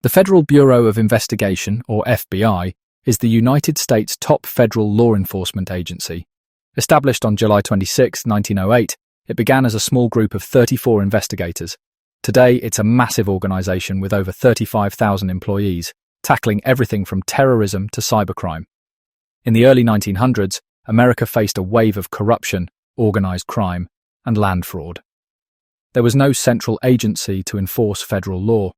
The Federal Bureau of Investigation, or FBI, is the United States' top federal law enforcement agency. Established on July 26, 1908, it began as a small group of 34 investigators. Today, it's a massive organization with over 35,000 employees, tackling everything from terrorism to cybercrime. In the early 1900s, America faced a wave of corruption, organized crime, and land fraud. There was no central agency to enforce federal law.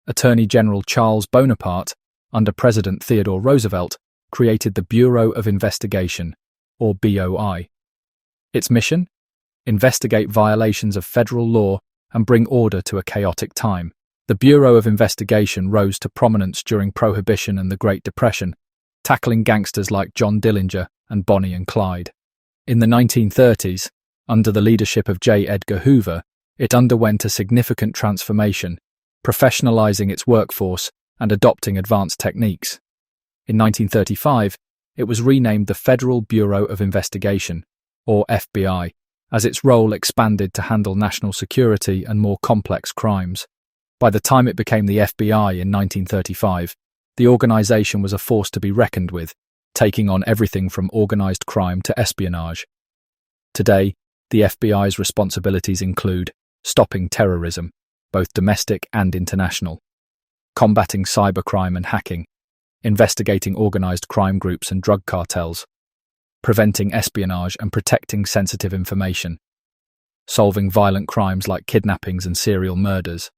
Attorney General Charles Bonaparte, under President Theodore Roosevelt, created the Bureau of Investigation, or BOI. Its mission? Investigate violations of federal law and bring order to a chaotic time. The Bureau of Investigation rose to prominence during Prohibition and the Great Depression, tackling gangsters like John Dillinger and Bonnie and Clyde. In the 1930s, under the leadership of J. Edgar Hoover, it underwent a significant transformation, professionalizing its workforce and adopting advanced techniques. In 1935, it was renamed the Federal Bureau of Investigation, or FBI, as its role expanded to handle national security and more complex crimes. By the time it became the FBI in 1935, the organization was a force to be reckoned with, taking on everything from organized crime to espionage. Today, the FBI's responsibilities include stopping terrorism, both domestic and international, combating cybercrime and hacking, investigating organized crime groups and drug cartels, preventing espionage and protecting sensitive information, solving violent crimes like kidnappings and serial murders.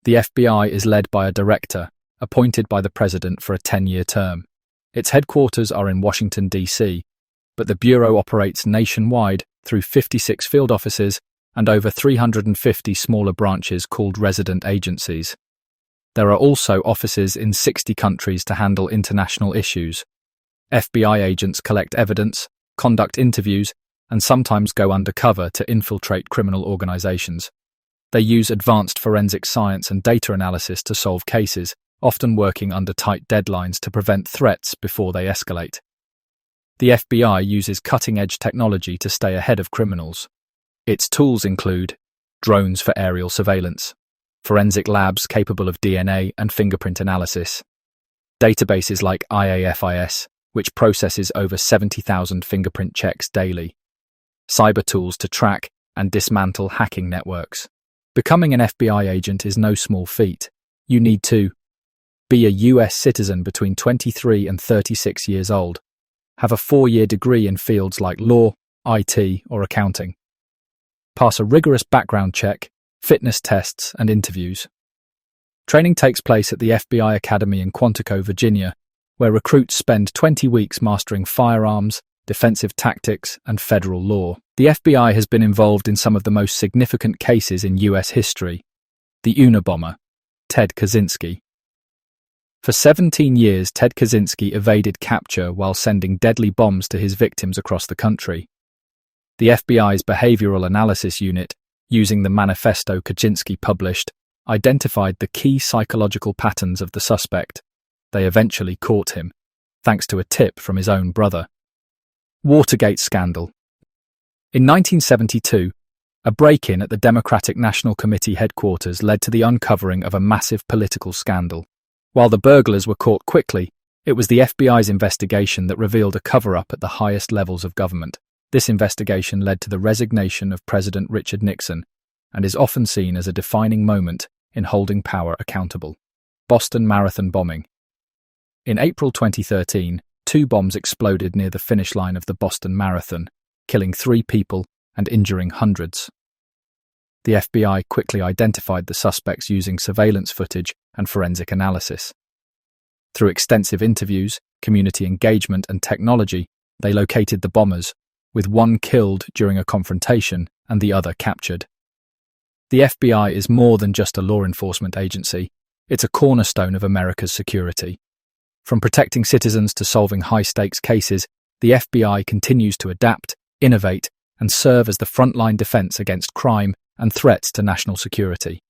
The FBI is led by a director, appointed by the president for a 10-year term. Its headquarters are in Washington, D.C., but the Bureau operates nationwide through 56 field offices and over 350 smaller branches called resident agencies. There are also offices in 60 countries to handle international issues. FBI agents collect evidence, conduct interviews, and sometimes go undercover to infiltrate criminal organizations. They use advanced forensic science and data analysis to solve cases, often working under tight deadlines to prevent threats before they escalate. The FBI uses cutting-edge technology to stay ahead of criminals. Its tools include drones for aerial surveillance, forensic labs capable of DNA and fingerprint analysis, databases like IAFIS, which processes over 70,000 fingerprint checks daily, cyber tools to track and dismantle hacking networks. Becoming an FBI agent is no small feat. You need to be a US citizen between 23 and 36 years old, have a 4-year degree in fields like law, IT, or accounting, pass a rigorous background check, fitness tests, and interviews. Training takes place at the FBI Academy in Quantico, Virginia, where recruits spend 20 weeks mastering firearms, defensive tactics, and federal law. The FBI has been involved in some of the most significant cases in US history. The UNABOMBER, Ted Kaczynski. For 17 years, Ted Kaczynski evaded capture while sending deadly bombs to his victims across the country. The FBI's Behavioral Analysis Unit, using the manifesto Kaczynski published, identified the key psychological patterns of the suspect. They eventually caught him, thanks to a tip from his own brother. Watergate scandal. In 1972, a break-in at the Democratic National Committee headquarters led to the uncovering of a massive political scandal. While the burglars were caught quickly, it was the FBI's investigation that revealed a cover-up at the highest levels of government. This investigation led to the resignation of President Richard Nixon and is often seen as a defining moment in holding power accountable. Boston Marathon bombing. In April 2013, 2 bombs exploded near the finish line of the Boston Marathon, killing 3 people and injuring hundreds. The FBI quickly identified the suspects using surveillance footage and forensic analysis. Through extensive interviews, community engagement, and technology, they located the bombers, with one killed during a confrontation and the other captured. The FBI is more than just a law enforcement agency. It's a cornerstone of America's security. From protecting citizens to solving high-stakes cases, the FBI continues to adapt, innovate, and serve as the frontline defense against crime and threats to national security.